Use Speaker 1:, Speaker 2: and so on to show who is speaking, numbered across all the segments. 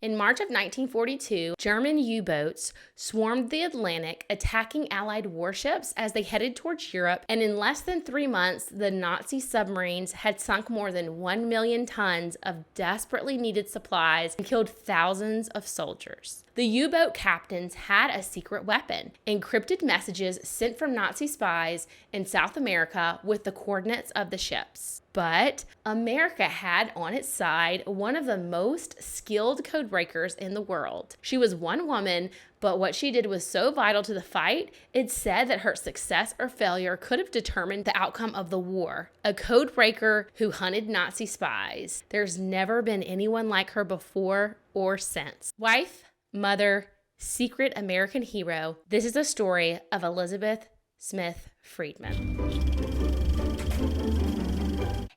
Speaker 1: In March of 1942, German U-boats swarmed the Atlantic, attacking Allied warships as they headed towards Europe, and in less than 3 months, the Nazi submarines had sunk more than 1 million tons of desperately needed supplies and killed thousands of soldiers. The U-boat captains had a secret weapon, encrypted messages sent from Nazi spies in South America with the coordinates of the ships. But America had on its side one of the most skilled codebreakers in the world. She was one woman, but what she did was so vital to the fight, it's said that her success or failure could have determined the outcome of the war. A codebreaker who hunted Nazi spies. There's never been anyone like her before or since. Wife, mother, secret American hero. This is the story of Elizabeth Smith Friedman.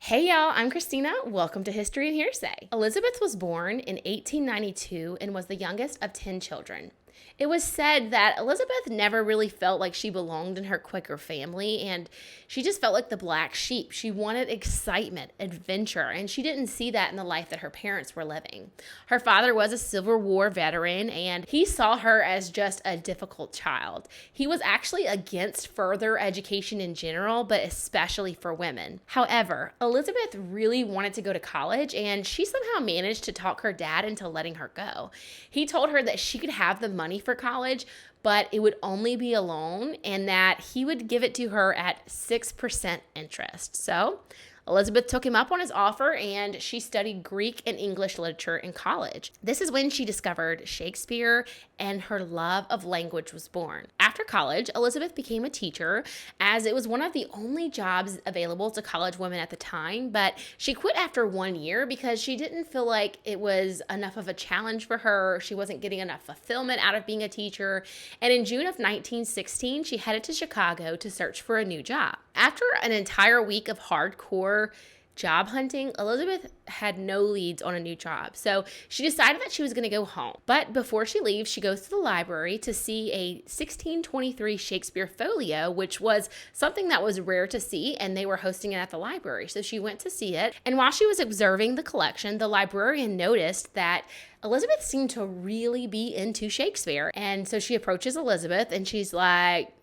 Speaker 1: Hey y'all, I'm Christina. Welcome to History and Hearsay. Elizabeth was born in 1892 and was the youngest of 10 children. It was said that Elizabeth never really felt like she belonged in her Quaker family, and she just felt like the black sheep. She wanted excitement, adventure, and she didn't see that in the life that her parents were living. Her father was a Civil War veteran, and he saw her as just a difficult child. He was actually against further education in general, but especially for women. However, Elizabeth really wanted to go to college, and she somehow managed to talk her dad into letting her go. He told her that she could have the money for college, but it would only be a loan and that he would give it to her at 6% interest. So Elizabeth took him up on his offer, and she studied Greek and English literature in college. This is when she discovered Shakespeare, and her love of language was born. After college, Elizabeth became a teacher, as it was one of the only jobs available to college women at the time, but she quit after 1 year because she didn't feel like it was enough of a challenge for her. She wasn't getting enough fulfillment out of being a teacher, and in June of 1916, she headed to Chicago to search for a new job. After an entire week of hardcore job hunting, Elizabeth had no leads on a new job. So she decided that she was going to go home. But before she leaves, she goes to the library to see a 1623 Shakespeare folio, which was something that was rare to see, and they were hosting it at the library. So she went to see it. And while she was observing the collection, the librarian noticed that Elizabeth seemed to really be into Shakespeare. And so she approaches Elizabeth and she's like,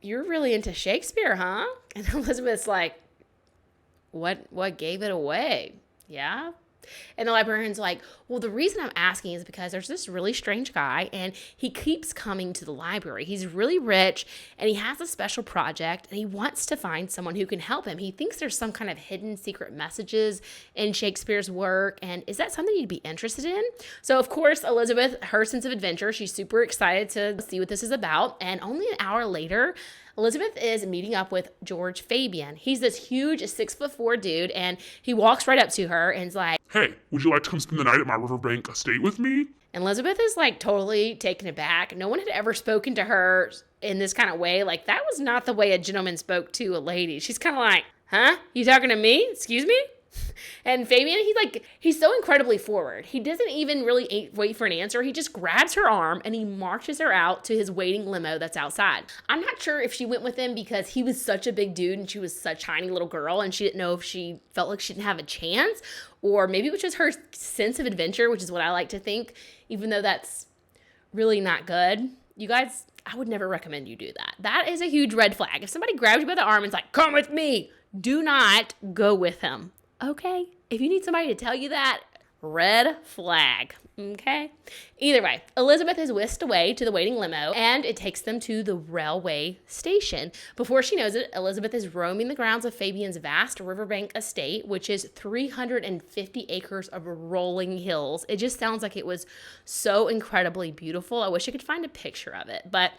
Speaker 1: "You're really into Shakespeare, huh?" And Elizabeth's like, What gave it away? Yeah. And the librarian's like, "Well, the reason I'm asking is because there's this really strange guy, and he keeps coming to the library. He's really rich, and he has a special project, and he wants to find someone who can help him. He thinks there's some kind of hidden secret messages in Shakespeare's work, and is that something you'd be interested in?" So, of course, Elizabeth, her sense of adventure, she's super excited to see what this is about, and only an hour later, Elizabeth is meeting up with George Fabian. He's this huge 6'4" dude, and he walks right up to her and is like,
Speaker 2: "Hey, would you like to come spend the night at my riverbank estate with me?"
Speaker 1: And Elizabeth is like totally taken aback. No one had ever spoken to her in this kind of way. Like, that was not the way a gentleman spoke to a lady. She's kind of like, "Huh? You talking to me? Excuse me?" And Fabian, he's so incredibly forward. He doesn't even really wait for an answer. He just grabs her arm and he marches her out to his waiting limo that's outside. I'm not sure if she went with him because he was such a big dude and she was such a tiny little girl and she didn't know if she felt like she didn't have a chance, or maybe it was just her sense of adventure, which is what I like to think, even though that's really not good. You guys, I would never recommend you do that. That is a huge red flag. If somebody grabs you by the arm and is like, "Come with me," do not go with him. Okay? If you need somebody to tell you that, red flag. Okay? Either way, Elizabeth is whisked away to the waiting limo, and it takes them to the railway station. Before she knows it, Elizabeth is roaming the grounds of Fabian's vast riverbank estate, which is 350 acres of rolling hills. It just sounds like it was so incredibly beautiful. I wish I could find a picture of it. But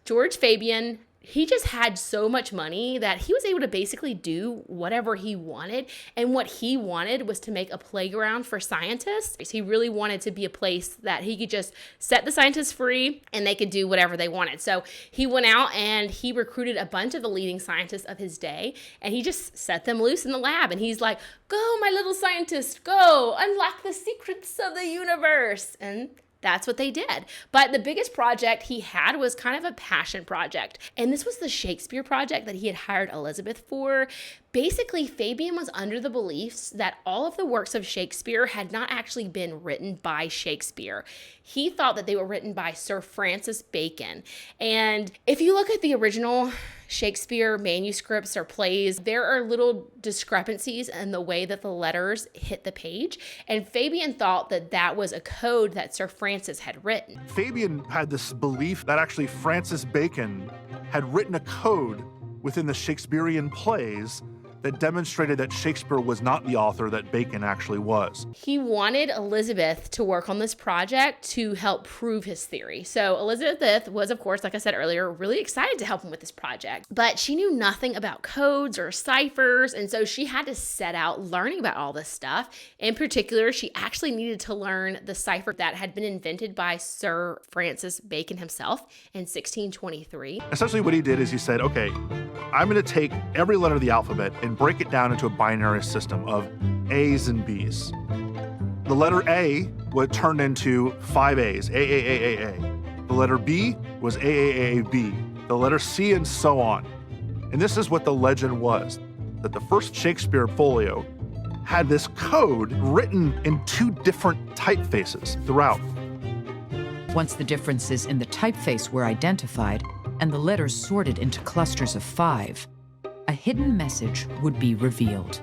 Speaker 1: George Fabian, he just had so much money that he was able to basically do whatever he wanted. And what he wanted was to make a playground for scientists. He really wanted to be a place that he could just set the scientists free and they could do whatever they wanted. So he went out and he recruited a bunch of the leading scientists of his day, and he just set them loose in the lab. And he's like, "Go, my little scientist, go, unlock the secrets of the universe." And that's what they did. But the biggest project he had was kind of a passion project. And this was the Shakespeare project that he had hired Elizabeth for. Basically, Fabian was under the beliefs that all of the works of Shakespeare had not actually been written by Shakespeare. He thought that they were written by Sir Francis Bacon. And if you look at the original Shakespeare manuscripts or plays, there are little discrepancies in the way that the letters hit the page. And Fabian thought that that was a code that Sir Francis had written.
Speaker 3: Fabian had this belief that actually Francis Bacon had written a code within the Shakespearean plays that demonstrated that Shakespeare was not the author that Bacon actually was.
Speaker 1: He wanted Elizabeth to work on this project to help prove his theory. So Elizabeth was, of course, like I said earlier, really excited to help him with this project. But she knew nothing about codes or ciphers, and so she had to set out learning about all this stuff. In particular, she actually needed to learn the cipher that had been invented by Sir Francis Bacon himself in 1623.
Speaker 3: Essentially what he did is he said, okay, I'm going to take every letter of the alphabet and break it down into a binary system of A's and B's. The letter A would turn into 5 A's, A. The letter B was A. The letter C, and so on. And this is what the legend was, that the first Shakespeare folio had this code written in 2 different typefaces throughout.
Speaker 4: Once the differences in the typeface were identified and the letters sorted into clusters of 5, a hidden message would be revealed.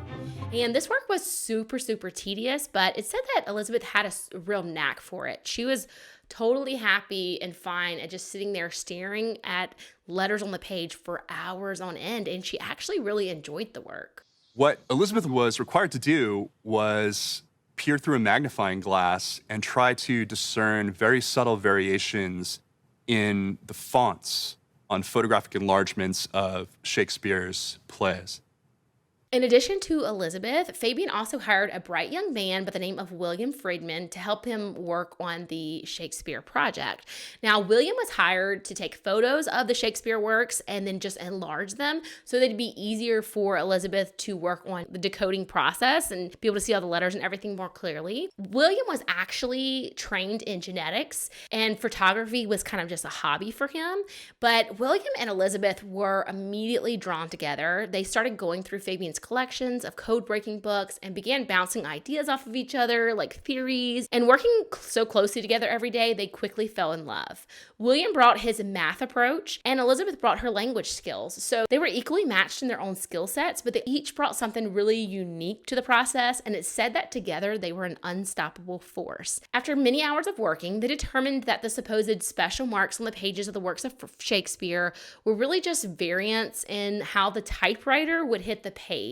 Speaker 1: And this work was super, super tedious, but it said that Elizabeth had a real knack for it. She was totally happy and fine at just sitting there staring at letters on the page for hours on end, and she actually really enjoyed the work.
Speaker 5: What Elizabeth was required to do was peer through a magnifying glass and try to discern very subtle variations in the fonts on photographic enlargements of Shakespeare's plays.
Speaker 1: In addition to Elizabeth, Fabian also hired a bright young man by the name of William Friedman to help him work on the Shakespeare project. Now, William was hired to take photos of the Shakespeare works and then just enlarge them so that it'd be easier for Elizabeth to work on the decoding process and be able to see all the letters and everything more clearly. William was actually trained in genetics, and photography was kind of just a hobby for him. But William and Elizabeth were immediately drawn together. They started going through Fabian's collections of code-breaking books and began bouncing ideas off of each other, like theories, and working so closely together every day, they quickly fell in love. William brought his math approach, and Elizabeth brought her language skills. So they were equally matched in their own skill sets, but they each brought something really unique to the process, and it said that together they were an unstoppable force. After many hours of working, they determined that the supposed special marks on the pages of the works of Shakespeare were really just variants in how the typewriter would hit the page.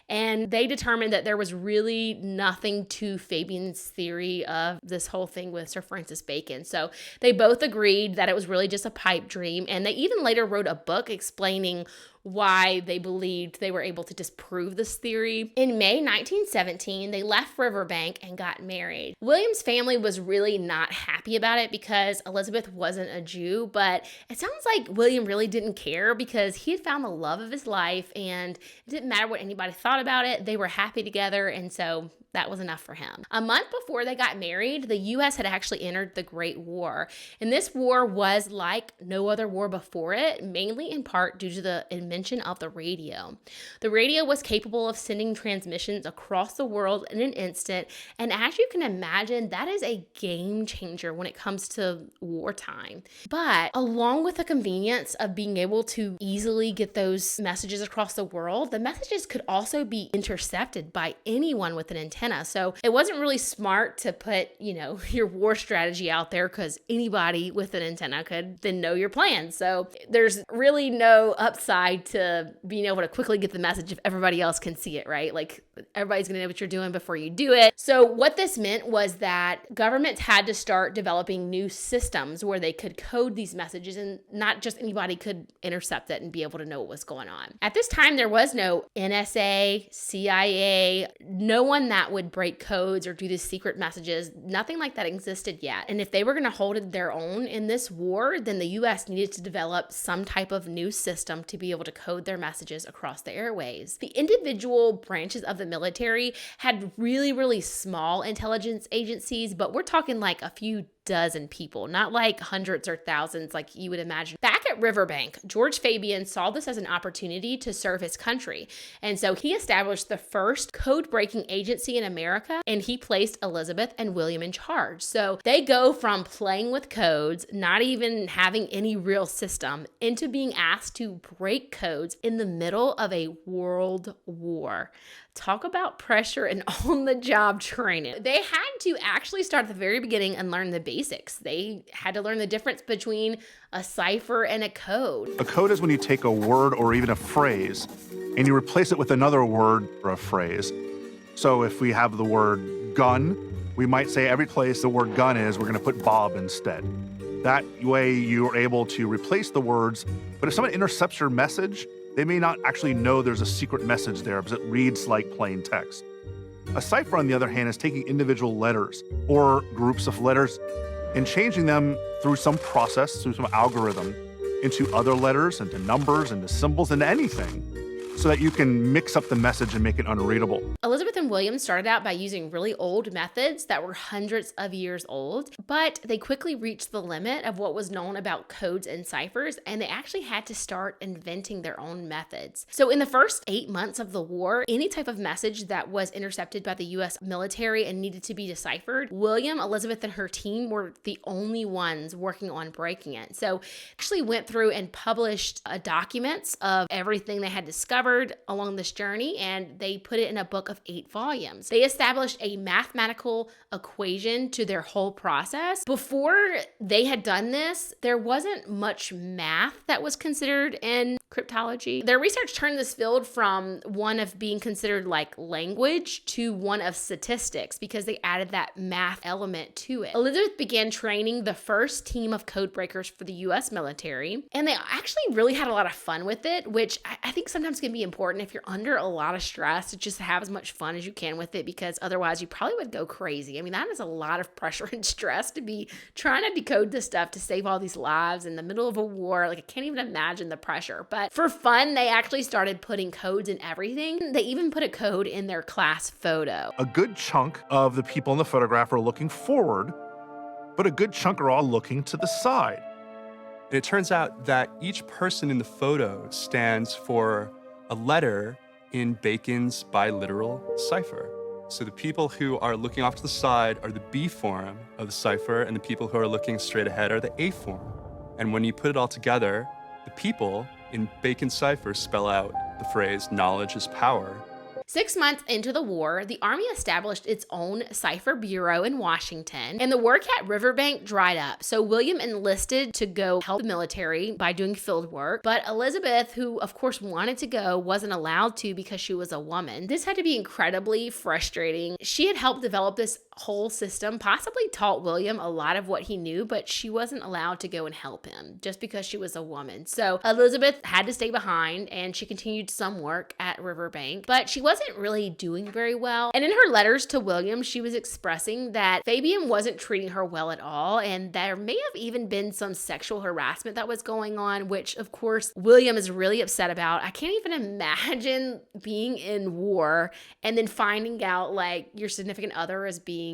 Speaker 1: And they determined that there was really nothing to Fabian's theory of this whole thing with Sir Francis Bacon. So they both agreed that it was really just a pipe dream. And they even later wrote a book explaining why they believed they were able to disprove this theory. In May 1917, they left Riverbank and got married. William's family was really not happy about it because Elizabeth wasn't a Jew, but it sounds like William really didn't care because he had found the love of his life and it didn't matter what anybody thought about it. They were happy together, and so that was enough for him. A month before they got married, the U.S. had actually entered the Great War. And this war was like no other war before it, mainly in part due to the invention of the radio. The radio was capable of sending transmissions across the world in an instant. And as you can imagine, that is a game changer when it comes to wartime. But along with the convenience of being able to easily get those messages across the world, the messages could also be intercepted by anyone with an antenna. So it wasn't really smart to put, your war strategy out there because anybody with an antenna could then know your plans. So there's really no upside to being able to quickly get the message if everybody else can see it, right? Like everybody's going to know what you're doing before you do it. So what this meant was that governments had to start developing new systems where they could code these messages and not just anybody could intercept it and be able to know what was going on. At this time, there was no NSA, CIA, no one that would break codes or do these secret messages. Nothing like that existed yet. And if they were going to hold their own in this war, then the U.S. needed to develop some type of new system to be able to code their messages across the airways. The individual branches of the military had really, really small intelligence agencies, but we're talking like a few dozen people, not like hundreds or thousands like you would imagine. Back at Riverbank, George Fabian saw this as an opportunity to serve his country. And so he established the first code-breaking agency in America, and he placed Elizabeth and William in charge. So they go from playing with codes, not even having any real system, into being asked to break codes in the middle of a world war. Talk about pressure and on-the-job training. They had to actually start at the very beginning and learn the basics. They had to learn the difference between a cipher and a code.
Speaker 3: A code is when you take a word or even a phrase and you replace it with another word or a phrase. So if we have the word gun, we might say every place the word gun is, we're going to put Bob instead. That way you're able to replace the words, but if someone intercepts your message, they may not actually know there's a secret message there because it reads like plain text. A cipher, on the other hand, is taking individual letters or groups of letters and changing them through some process, through some algorithm, into other letters, into numbers, into symbols, into anything, so that you can mix up the message and make it unreadable.
Speaker 1: Elizabeth and William started out by using really old methods that were hundreds of years old, but they quickly reached the limit of what was known about codes and ciphers, and they actually had to start inventing their own methods. So in the first 8 months of the war, any type of message that was intercepted by the U.S. military and needed to be deciphered, William, Elizabeth, and her team were the only ones working on breaking it. So actually went through and published documents of everything they had discovered along this journey, and they put it in a book of 8 volumes. They established a mathematical equation to their whole process. Before they had done this, there wasn't much math that was considered in cryptology. Their research turned this field from one of being considered like language to one of statistics because they added that math element to it. Elizabeth began training the first team of code breakers for the U.S. military, and they actually really had a lot of fun with it, which I think sometimes can be important if you're under a lot of stress to just have as much fun as you can with it, because otherwise you probably would go crazy. I mean, that is a lot of pressure and stress to be trying to decode this stuff to save all these lives in the middle of a war. Like, I can't even imagine the pressure. But for fun, they actually started putting codes in everything. They even put a code in their class photo.
Speaker 3: A good chunk of the people in the photograph are looking forward, but a good chunk are all looking to the side.
Speaker 5: And it turns out that each person in the photo stands for a letter in Bacon's biliteral cipher. So the people who are looking off to the side are the B form of the cipher, and the people who are looking straight ahead are the A form. And when you put it all together, the people in Bacon's cipher spell out the phrase, knowledge is power.
Speaker 1: 6 months into the war, the Army established its own cipher bureau in Washington, and the work at Riverbank dried up. So William enlisted to go help the military by doing field work, but Elizabeth, who of course wanted to go, wasn't allowed to because she was a woman. This had to be incredibly frustrating. She had helped develop this whole system, possibly taught William a lot of what he knew, but she wasn't allowed to go and help him just because she was a woman. So Elizabeth had to stay behind, and she continued some work at Riverbank, but she wasn't really doing very well. And in her letters to William, she was expressing that Fabian wasn't treating her well at all, and there may have even been some sexual harassment that was going on, which of course William is really upset about. I can't even imagine being in war and then finding out like your significant other is being,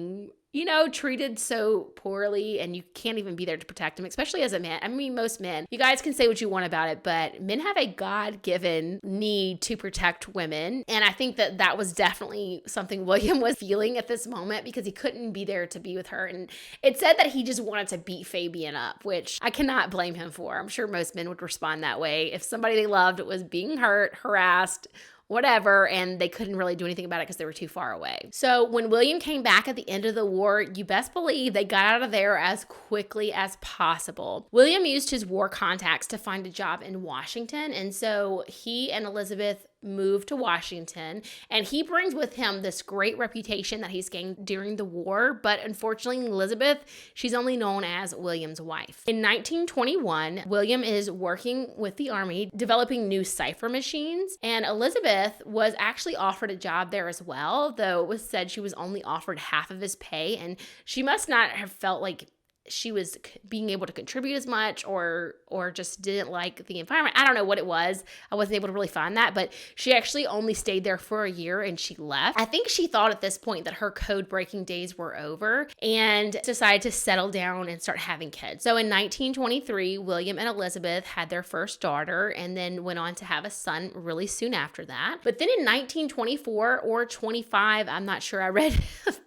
Speaker 1: treated so poorly, and you can't even be there to protect him, especially as a man. I mean, most men, you guys can say what you want about it, but men have a God-given need to protect women. And I think that that was definitely something William was feeling at this moment because he couldn't be there to be with her. And it said that he just wanted to beat Fabian up, which I cannot blame him for. I'm sure most men would respond that way. If somebody they loved was being hurt, harassed, whatever, and they couldn't really do anything about it because they were too far away. So when William came back at the end of the war, you best believe they got out of there as quickly as possible. William used his war contacts to find a job in Washington, and so he and Elizabeth moved to Washington, and he brings with him this great reputation that he's gained during the war, but unfortunately Elizabeth, she's only known as William's wife. In 1921, William is working with the Army developing new cipher machines, and Elizabeth was actually offered a job there as well, though it was said she was only offered half of his pay, and she must not have felt like she was being able to contribute as much or just didn't like the environment. I don't know what it was. I wasn't able to really find that, but she actually only stayed there for a year and she left. I think she thought at this point that her code breaking days were over and decided to settle down and start having kids. So in 1923, William and Elizabeth had their first daughter and then went on to have a son really soon after that. But then in 1924 or 25, I'm not sure, I read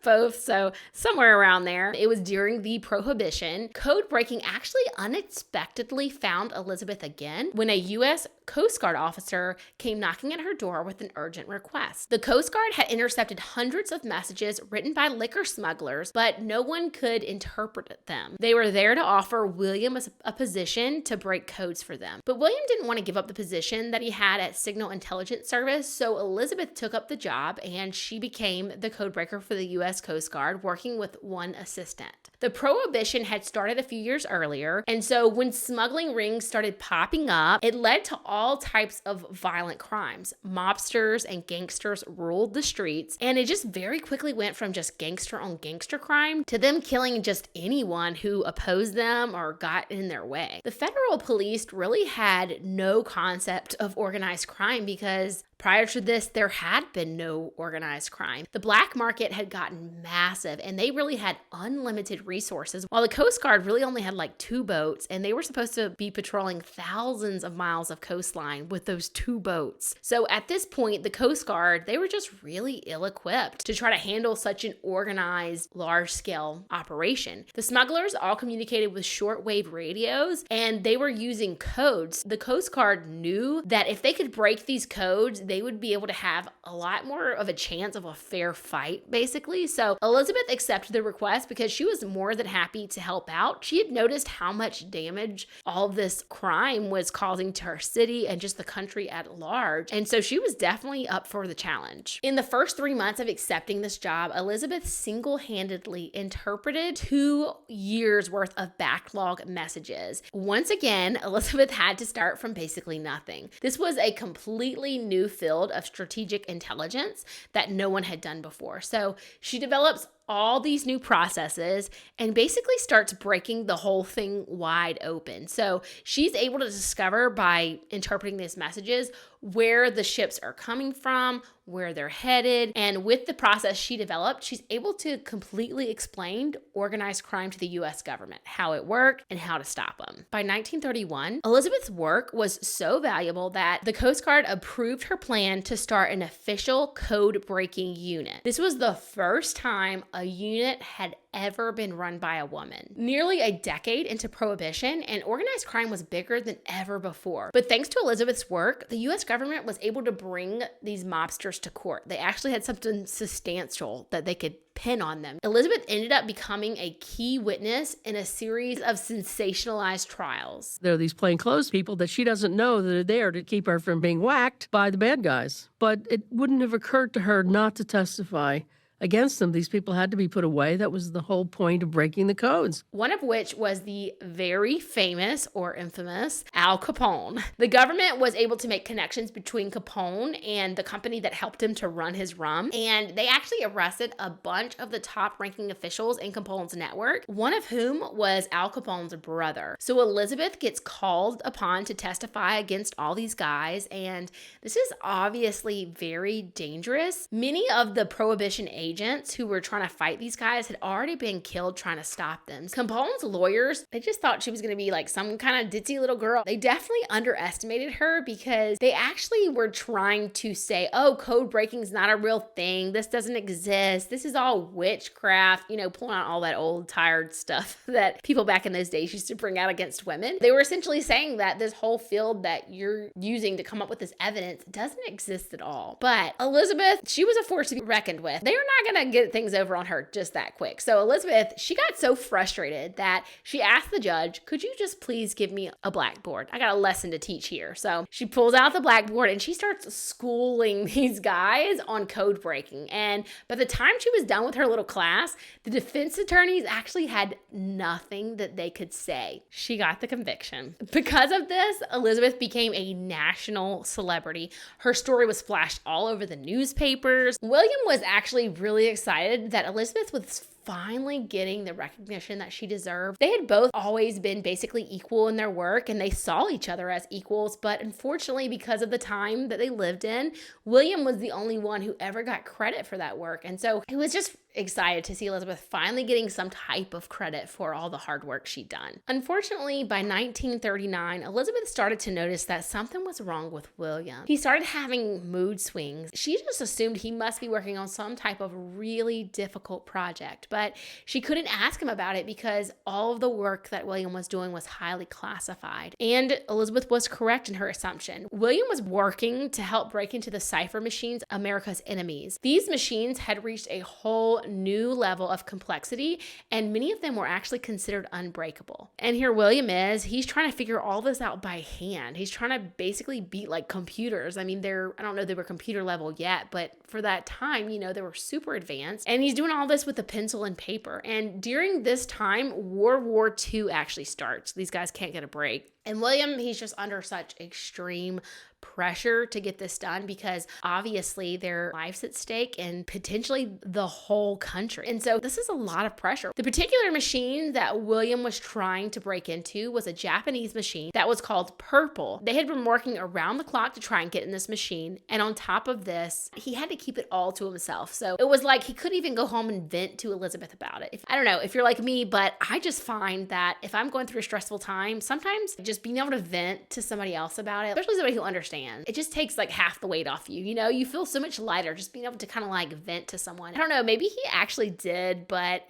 Speaker 1: both, so somewhere around there, it was during the Prohibition. Code breaking actually unexpectedly found Elizabeth again when a U.S. Coast Guard officer came knocking at her door with an urgent request. The Coast Guard had intercepted hundreds of messages written by liquor smugglers, but no one could interpret them. They were there to offer William a position to break codes for them. But William didn't want to give up the position that he had at Signal Intelligence Service, so Elizabeth took up the job and she became the codebreaker for the U.S. Coast Guard, working with one assistant. The Prohibition had started a few years earlier, and so when smuggling rings started popping up, it led to all types of violent crimes. Mobsters and gangsters ruled the streets, and it just very quickly went from just gangster on gangster crime to them killing just anyone who opposed them or got in their way. The federal police really had no concept of organized crime because prior to this, there had been no organized crime. The black market had gotten massive and they really had unlimited resources, while the Coast Guard really only had like 2 boats and they were supposed to be patrolling thousands of miles of coastline with those 2 boats. So at this point, the Coast Guard, they were just really ill-equipped to try to handle such an organized, large-scale operation. The smugglers all communicated with shortwave radios and they were using codes. The Coast Guard knew that if they could break these codes, they would be able to have a lot more of a chance of a fair fight, basically. So Elizabeth accepted the request because she was more than happy to help out. She had noticed how much damage all of this crime was causing to her city and just the country at large. And so she was definitely up for the challenge. In the first 3 months of accepting this job, Elizabeth single-handedly interpreted 2 years worth of backlog messages. Once again, Elizabeth had to start from basically nothing. This was a completely new field of strategic intelligence that no one had done before. So she develops all these new processes and basically starts breaking the whole thing wide open. So she's able to discover by interpreting these messages where the ships are coming from, where they're headed, and with the process she developed, she's able to completely explain organized crime to the U.S. government, how it worked, and how to stop them. By 1931, Elizabeth's work was so valuable that the Coast Guard approved her plan to start an official code-breaking unit. This was the first time a unit had ever been run by a woman. Nearly a decade into Prohibition, and organized crime was bigger than ever before. But thanks to Elizabeth's work, the U.S. government was able to bring these mobsters to court. They actually had something substantial that they could pin on them. Elizabeth ended up becoming a key witness in a series of sensationalized trials.
Speaker 6: There are these plainclothes people that she doesn't know that are there to keep her from being whacked by the bad guys. But it wouldn't have occurred to her not to testify against them. These people had to be put away. That was the whole point of breaking the codes.
Speaker 1: One of which was the very famous or infamous Al Capone. The government was able to make connections between Capone and the company that helped him to run his rum, and they actually arrested a bunch of the top-ranking officials in Capone's network, one of whom was Al Capone's brother. So Elizabeth gets called upon to testify against all these guys, and this is obviously very dangerous. Many of the Prohibition agents who were trying to fight these guys had already been killed trying to stop them. Capone's lawyers, they just thought she was going to be like some kind of ditzy little girl. They definitely underestimated her because they actually were trying to say, oh, code breaking is not a real thing. This doesn't exist. This is all witchcraft, pulling out all that old tired stuff that people back in those days used to bring out against women. They were essentially saying that this whole field that you're using to come up with this evidence doesn't exist at all. But Elizabeth, she was a force to be reckoned with. They were not going to get things over on her just that quick. So Elizabeth, she got so frustrated that she asked the judge, could you just please give me a blackboard? I got a lesson to teach here. So she pulls out the blackboard and she starts schooling these guys on code breaking. And by the time she was done with her little class, the defense attorneys actually had nothing that they could say. She got the conviction. Because of this, Elizabeth became a national celebrity. Her story was flashed all over the newspapers. William was actually really excited that Elizabeth was finally getting the recognition that she deserved. They had both always been basically equal in their work, and they saw each other as equals, but unfortunately, because of the time that they lived in, William was the only one who ever got credit for that work. And so he was just excited to see Elizabeth finally getting some type of credit for all the hard work she'd done. Unfortunately, by 1939, Elizabeth started to notice that something was wrong with William. He started having mood swings. She just assumed he must be working on some type of really difficult project, but she couldn't ask him about it because all of the work that William was doing was highly classified. And Elizabeth was correct in her assumption. William was working to help break into the cipher machines, America's enemies. These machines had reached a whole new level of complexity, and many of them were actually considered unbreakable. And here William is, he's trying to figure all this out by hand. He's trying to basically beat like computers. I mean, I don't know they were computer level yet, but for that time, they were super advanced. And he's doing all this with a pencil and paper. And during this time, World War II actually starts. These guys can't get a break. And William, he's just under such extreme pressure to get this done because obviously their life's at stake and potentially the whole country. And so this is a lot of pressure. The particular machine that William was trying to break into was a Japanese machine that was called Purple. They had been working around the clock to try and get in this machine. And on top of this, he had to keep it all to himself. So it was like he couldn't even go home and vent to Elizabeth about it. I don't know if you're like me, but I just find that if I'm going through a stressful time, sometimes just being able to vent to somebody else about it, especially somebody who understands, it just takes like half the weight off you. You feel so much lighter just being able to kind of like vent to someone. I don't know, maybe he actually did, but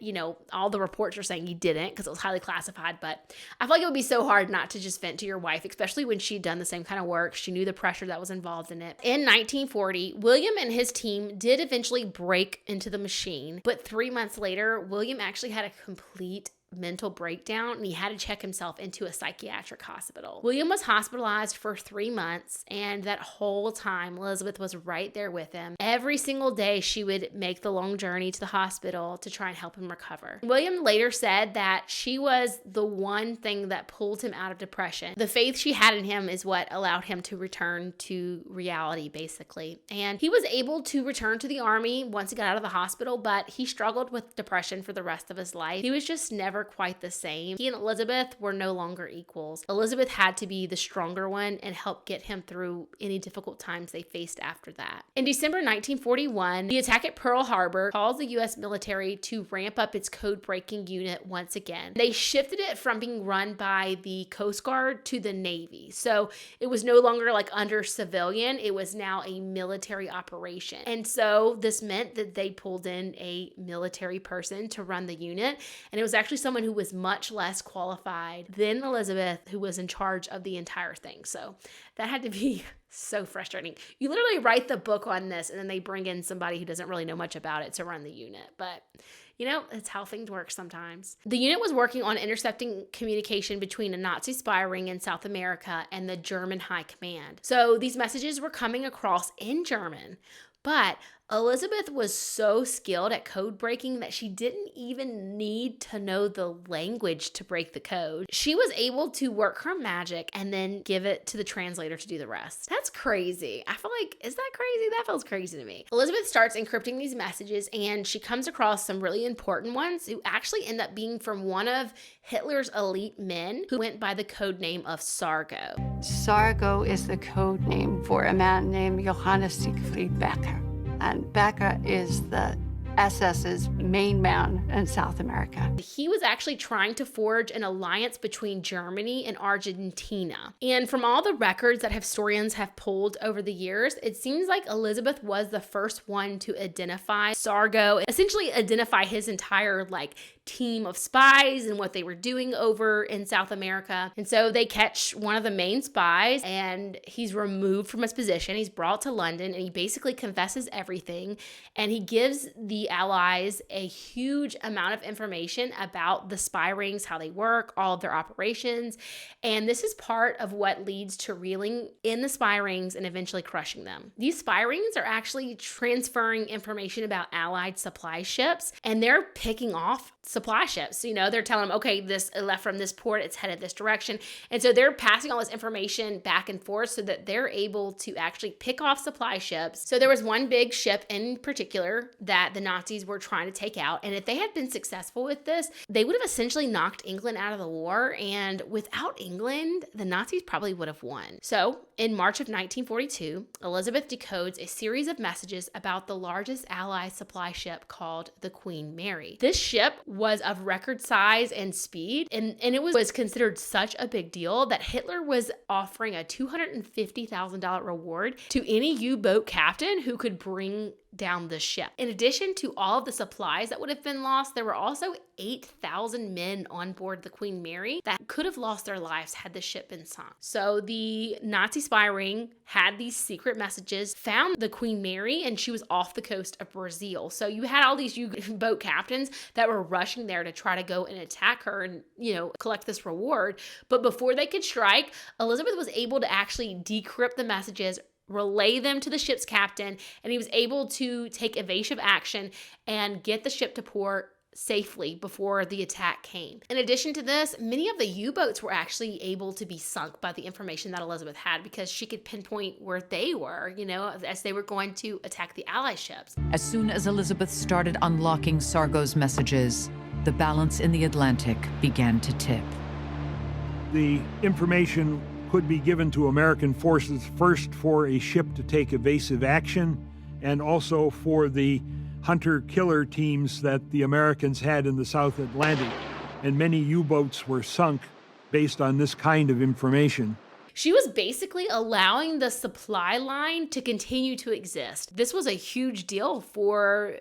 Speaker 1: all the reports are saying he didn't because it was highly classified. But I feel like it would be so hard not to just vent to your wife, especially when she'd done the same kind of work. She knew the pressure that was involved in it. In 1940, William and his team did eventually break into the machine, but 3 months later, William actually had a complete mental breakdown and he had to check himself into a psychiatric hospital. William was hospitalized for 3 months, and that whole time Elizabeth was right there with him. Every single day she would make the long journey to the hospital to try and help him recover. William later said that she was the one thing that pulled him out of depression. The faith she had in him is what allowed him to return to reality, basically. And he was able to return to the army once he got out of the hospital, but he struggled with depression for the rest of his life. He was just never quite the same. He and Elizabeth were no longer equals. Elizabeth had to be the stronger one and help get him through any difficult times they faced after that. In December 1941, the attack at Pearl Harbor caused the U.S. military to ramp up its code-breaking unit once again. They shifted it from being run by the Coast Guard to the Navy. So it was no longer like under civilian, it was now a military operation. And so this meant that they pulled in a military person to run the unit, and it was actually someone who was much less qualified than Elizabeth, who was in charge of the entire thing. So that had to be so frustrating. You literally write the book on this and then they bring in somebody who doesn't really know much about it to run the unit. But it's how things work sometimes. The unit was working on intercepting communication between a Nazi spy ring in South America and the German High Command. So these messages were coming across in German, but Elizabeth was so skilled at code breaking that she didn't even need to know the language to break the code. She was able to work her magic and then give it to the translator to do the rest. That's crazy. I feel like, is that crazy? That feels crazy to me. Elizabeth starts encrypting these messages and she comes across some really important ones who actually end up being from one of Hitler's elite men who went by the code name of Sargo.
Speaker 7: Sargo is the code name for a man named Johannes Siegfried Becker. And Becker is the SS's main man in South America.
Speaker 1: He was actually trying to forge an alliance between Germany and Argentina. And from all the records that historians have pulled over the years, it seems like Elizabeth was the first one to identify Sargo, essentially identify his entire team of spies and what they were doing over in South America. And so they catch one of the main spies and he's removed from his position. He's brought to London and he basically confesses everything. And he gives the Allies a huge amount of information about the spy rings, how they work, all of their operations. And this is part of what leads to reeling in the spy rings and eventually crushing them. These spy rings are actually transferring information about Allied supply ships and they're picking off supply ships. They're telling them, okay, this left from this port, it's headed this direction. And so they're passing all this information back and forth so that they're able to actually pick off supply ships. So there was one big ship in particular that the Nazis were trying to take out. And if they had been successful with this, they would have essentially knocked England out of the war. And without England, the Nazis probably would have won. So in March of 1942, Elizabeth decodes a series of messages about the largest Allied supply ship called the Queen Mary. This ship was of record size and speed, and it was considered such a big deal that Hitler was offering a $250,000 reward to any U-boat captain who could bring down the ship. In addition to all of the supplies that would have been lost, there were also 8,000 men on board the Queen Mary that could have lost their lives had the ship been sunk. So the Nazi spy ring had these secret messages, found the Queen Mary, and she was off the coast of Brazil. So you had all these U-boat captains that were rushing there to try to go and attack her and, collect this reward. But before they could strike, Elizabeth was able to actually decrypt the messages, relay them to the ship's captain, and he was able to take evasive action and get the ship to port safely before the attack came. In addition to this, many of the U-boats were actually able to be sunk by the information that Elizabeth had because she could pinpoint where they were, as they were going to attack the Allied ships.
Speaker 4: As soon as Elizabeth started unlocking Sargo's messages, the balance in the Atlantic began to tip.
Speaker 8: The information could be given to American forces first for a ship to take evasive action and also for the hunter-killer teams that the Americans had in the South Atlantic. And many U-boats were sunk based on this kind of information.
Speaker 1: She was basically allowing the supply line to continue to exist. This was a huge deal for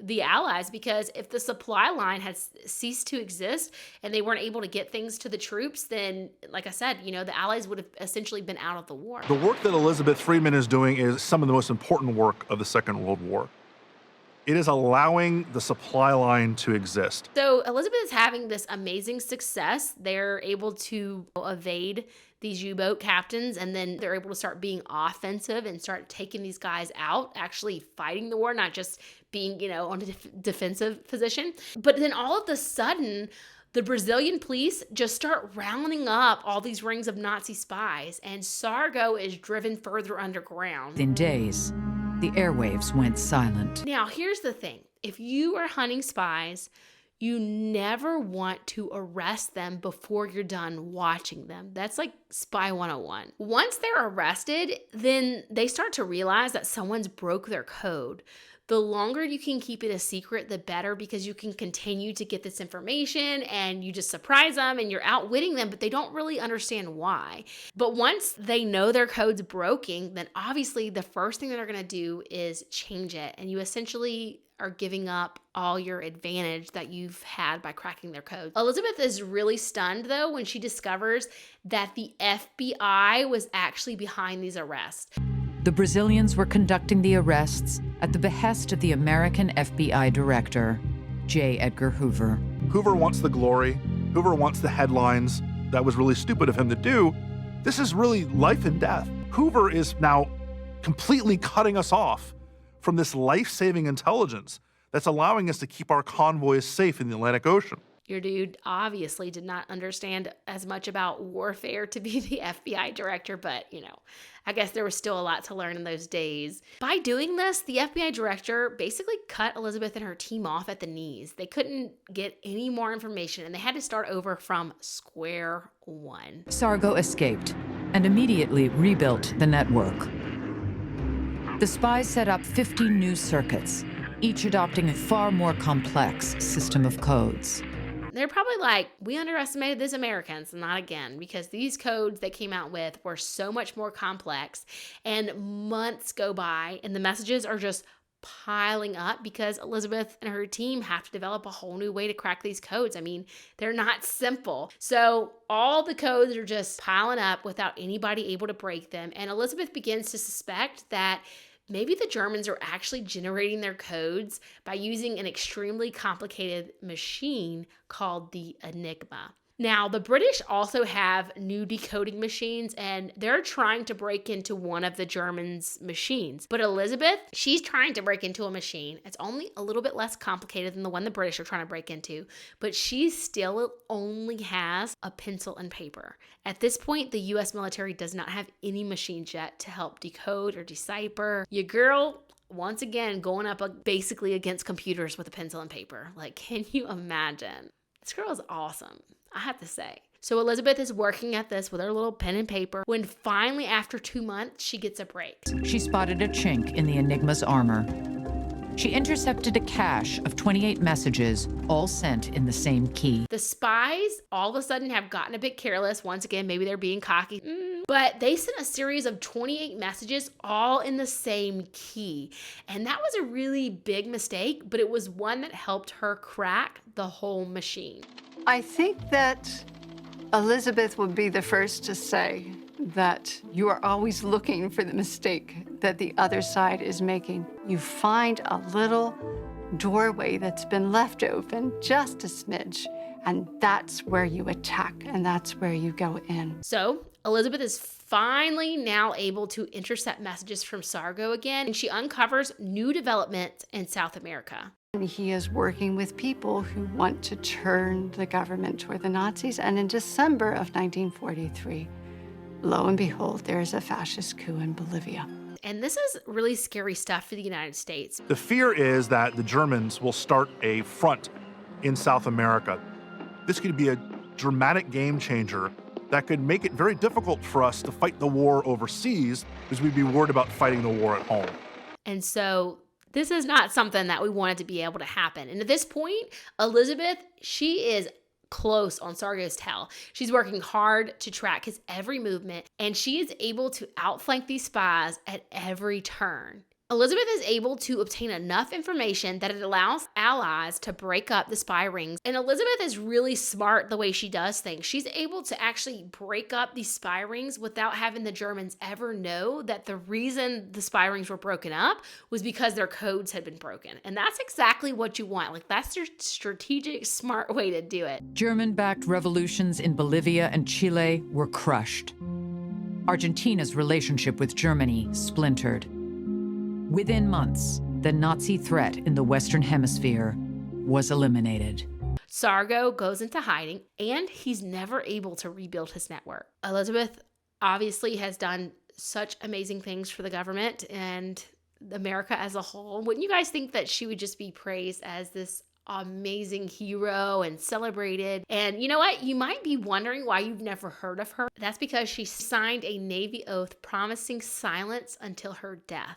Speaker 1: the Allies because if the supply line had ceased to exist and they weren't able to get things to the troops, then, like I said, the Allies would have essentially been out of the war.
Speaker 3: The work that Elizabeth Friedman is doing is some of the most important work of the Second World War. It is allowing the supply line to exist.
Speaker 1: So Elizabeth is having this amazing success. They're able to evade these U-boat captains, and then they're able to start being offensive and start taking these guys out, actually fighting the war, not just being, on a defensive position. But then all of a sudden, the Brazilian police just start rounding up all these rings of Nazi spies, and Sargo is driven further underground.
Speaker 4: Within days, the airwaves went silent.
Speaker 1: Now, here's the thing. If you are hunting spies, you never want to arrest them before you're done watching them. That's like Spy 101. Once they're arrested, then they start to realize that someone's broke their code. The longer you can keep it a secret, the better, because you can continue to get this information and you just surprise them and you're outwitting them, but they don't really understand why. But once they know their code's broken, then obviously the first thing that they're going to do is change it. And you essentially are giving up all your advantage that you've had by cracking their code. Elizabeth is really stunned, though, when she discovers that the FBI was actually behind these arrests.
Speaker 4: The Brazilians were conducting the arrests at the behest of the American FBI director, J. Edgar Hoover.
Speaker 3: Hoover wants the glory. Hoover wants the headlines. That was really stupid of him to do. This is really life and death. Hoover is now completely cutting us off from this life-saving intelligence that's allowing us to keep our convoys safe in the Atlantic Ocean.
Speaker 1: Your dude obviously did not understand as much about warfare to be the FBI director, but, I guess there was still a lot to learn in those days. By doing this, the FBI director basically cut Elizabeth and her team off at the knees. They couldn't get any more information, and they had to start over from square one.
Speaker 4: Sargo escaped and immediately rebuilt the network. The spies set up 15 new circuits, each adopting a far more complex system of codes.
Speaker 1: They're probably like, we underestimated these Americans, not again, because these codes they came out with were so much more complex, and months go by and the messages are just piling up because Elizabeth and her team have to develop a whole new way to crack these codes. I mean, they're not simple. So all the codes are just piling up without anybody able to break them. And Elizabeth begins to suspect that maybe the Germans are actually generating their codes by using an extremely complicated machine called the Enigma. Now, the British also have new decoding machines, and they're trying to break into one of the Germans' machines. But Elizabeth, she's trying to break into a machine. It's only a little bit less complicated than the one the British are trying to break into, but she still only has a pencil and paper. At this point, the U.S. military does not have any machines yet to help decode or decipher. Your girl, once again, going up basically against computers with a pencil and paper. Like, can you imagine? This girl is awesome, I have to say. So Elizabeth is working at this with her little pen and paper when finally, after 2 months, she gets a break.
Speaker 4: She spotted a chink in the Enigma's armor. She intercepted a cache of 28 messages, all sent in the same key.
Speaker 1: The spies all of a sudden have gotten a bit careless. Once again, maybe they're being cocky. But they sent a series of 28 messages all in the same key. And that was a really big mistake, but it was one that helped her crack the whole machine.
Speaker 7: I think that Elizabeth would be the first to say that you are always looking for the mistake that the other side is making. You find a little doorway that's been left open just a smidge, and that's where you attack, and that's where you go in.
Speaker 1: So Elizabeth is finally now able to intercept messages from Sargo again, and she uncovers new developments in South America.
Speaker 7: And he is working with people who want to turn the government toward the Nazis, and in December of 1943, lo and behold, there is a fascist coup in Bolivia.
Speaker 1: And this is really scary stuff for the United States.
Speaker 3: The fear is that the Germans will start a front in South America. This could be a dramatic game changer that could make it very difficult for us to fight the war overseas because we'd be worried about fighting the war at home.
Speaker 1: And so this is not something that we wanted to be able to happen. And at this point, Elizabeth, she is close on Sargo's tail. She's working hard to track his every movement, and she is able to outflank these spies at every turn. Elizabeth is able to obtain enough information that it allows allies to break up the spy rings. And Elizabeth is really smart the way she does things. She's able to actually break up these spy rings without having the Germans ever know that the reason the spy rings were broken up was because their codes had been broken. And that's exactly what you want. Like, that's your strategic, smart way to do it.
Speaker 4: German-backed revolutions in Bolivia and Chile were crushed. Argentina's relationship with Germany splintered. Within months, the Nazi threat in the Western Hemisphere was eliminated.
Speaker 1: Sargo goes into hiding, and he's never able to rebuild his network. Elizabeth obviously has done such amazing things for the government and America as a whole. Wouldn't you guys think that she would just be praised as this amazing hero and celebrated? And you know what? You might be wondering why you've never heard of her. That's because she signed a Navy oath promising silence until her death.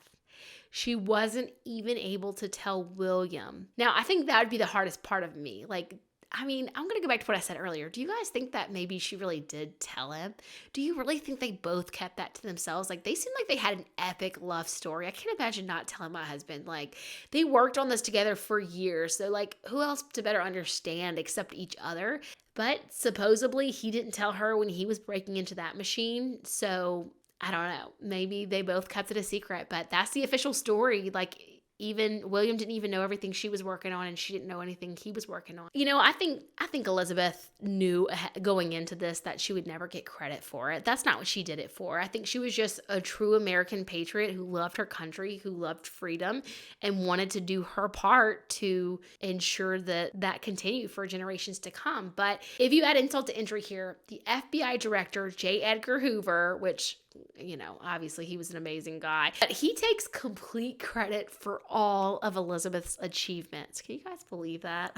Speaker 1: She wasn't even able to tell William. Now, I think that would be the hardest part of me. Like, I mean, I'm going to go back to what I said earlier. Do you guys think that maybe she really did tell him? Do you really think they both kept that to themselves? Like, they seem like they had an epic love story. I can't imagine not telling my husband. Like, they worked on this together for years. So, like, who else to better understand except each other? But supposedly, he didn't tell her when he was breaking into that machine. So I don't know. Maybe they both kept it a secret, but that's the official story. Like, even William didn't even know everything she was working on, and she didn't know anything he was working on. You know, I think Elizabeth knew going into this that she would never get credit for it. That's not what she did it for. I think she was just a true American patriot who loved her country, who loved freedom, and wanted to do her part to ensure that continued for generations to come. But if you add insult to injury here, the FBI director, J. Edgar Hoover, which, you know, obviously he was an amazing guy, but he takes complete credit for all of Elizabeth's achievements. Can you guys believe that?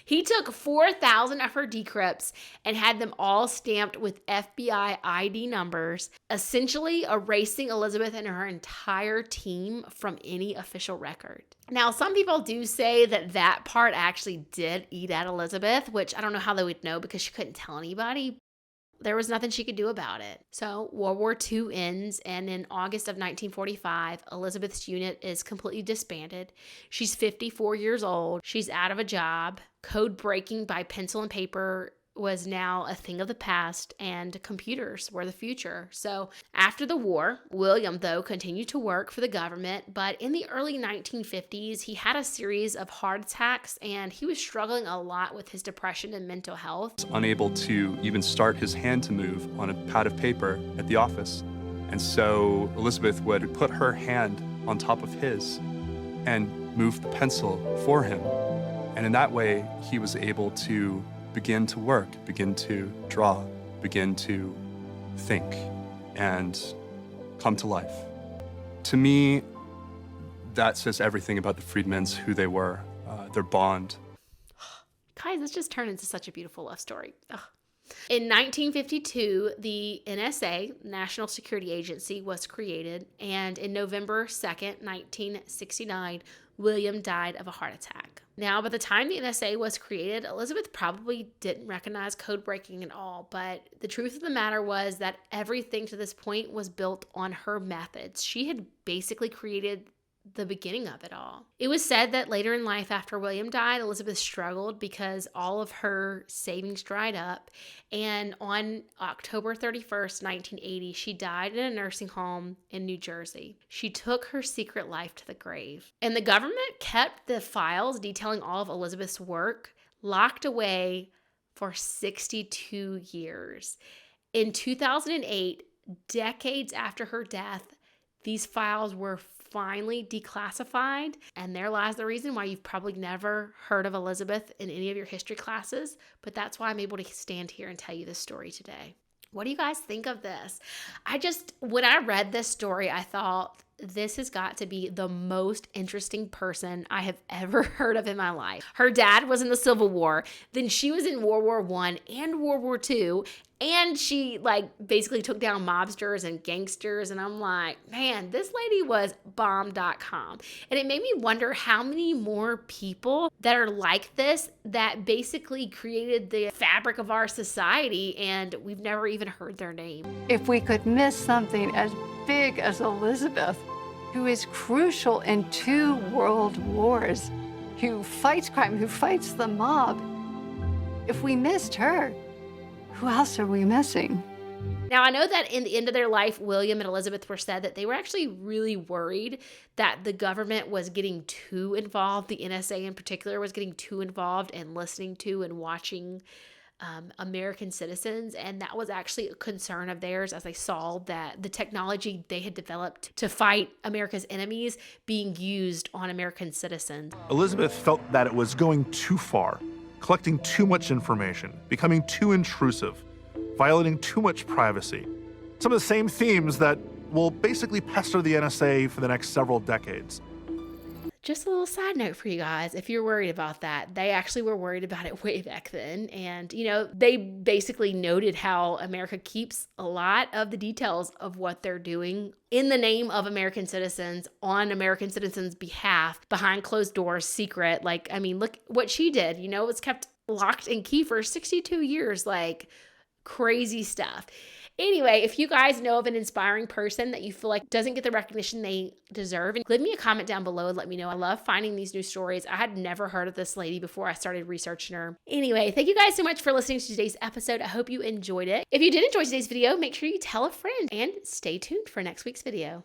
Speaker 1: He took 4,000 of her decrypts and had them all stamped with FBI ID numbers, essentially erasing Elizabeth and her entire team from any official record. Now, some people do say that part actually did eat at Elizabeth, which I don't know how they would know because she couldn't tell anybody. There was nothing she could do about it. So World War II ends, and in August of 1945, Elizabeth's unit is completely disbanded. She's 54 years old. She's out of a job. Code breaking by pencil and paper was now a thing of the past and computers were the future. So after the war, William, though, continued to work for the government, but in the early 1950s, he had a series of heart attacks and he was struggling a lot with his depression and mental health.
Speaker 5: Unable to even start his hand to move on a pad of paper at the office. And so Elizabeth would put her hand on top of his and move the pencil for him. And in that way, he was able to begin to work, begin to draw, begin to think, and come to life. To me, that says everything about the Friedmans, who they were, their bond.
Speaker 1: Guys, this just turned into such a beautiful love story. Ugh. In 1952, the NSA, National Security Agency, was created, and in November 2nd, 1969, William died of a heart attack. Now, by the time the NSA was created, Elizabeth probably didn't recognize code breaking at all, but the truth of the matter was that everything to this point was built on her methods. She had basically created the beginning of it all. It was said that later in life, after William died, Elizabeth struggled because all of her savings dried up. And on October 31st, 1980, she died in a nursing home in New Jersey. She took her secret life to the grave. And the government kept the files detailing all of Elizabeth's work locked away for 62 years. In 2008, decades after her death, these files were finally declassified, and there lies the reason why you've probably never heard of Elizabeth in any of your history classes, but that's why I'm able to stand here and tell you this story today. What do you guys think of this? When I read this story, I thought, this has got to be the most interesting person I have ever heard of in my life. Her dad was in the Civil War, then she was in World War I and World War II, and she basically took down mobsters and gangsters, and I'm like, man, this lady was bomb.com. And it made me wonder how many more people that are like this that basically created the fabric of our society, and we've never even heard their name.
Speaker 7: If we could miss something as big as Elizabeth, who is crucial in 2 world wars, who fights crime, who fights the mob, if we missed her, who else are we missing?
Speaker 1: Now, I know that in the end of their life, William and Elizabeth were said that they were actually really worried that the government was getting too involved. The NSA in particular was getting too involved in listening to and watching American citizens. And that was actually a concern of theirs as they saw that the technology they had developed to fight America's enemies being used on American citizens.
Speaker 3: Elizabeth felt that it was going too far, collecting too much information, becoming too intrusive, violating too much privacy. Some of the same themes that will basically pester the NSA for the next several decades.
Speaker 1: Just a little side note for you guys, if you're worried about that, they actually were worried about it way back then. And, they basically noted how America keeps a lot of the details of what they're doing in the name of American citizens, on American citizens' behalf, behind closed doors, secret. Look what she did. It was kept locked and key for 62 years, crazy stuff. Anyway, if you guys know of an inspiring person that you feel like doesn't get the recognition they deserve, leave me a comment down below and let me know. I love finding these new stories. I had never heard of this lady before I started researching her. Anyway, thank you guys so much for listening to today's episode. I hope you enjoyed it. If you did enjoy today's video, make sure you tell a friend and stay tuned for next week's video.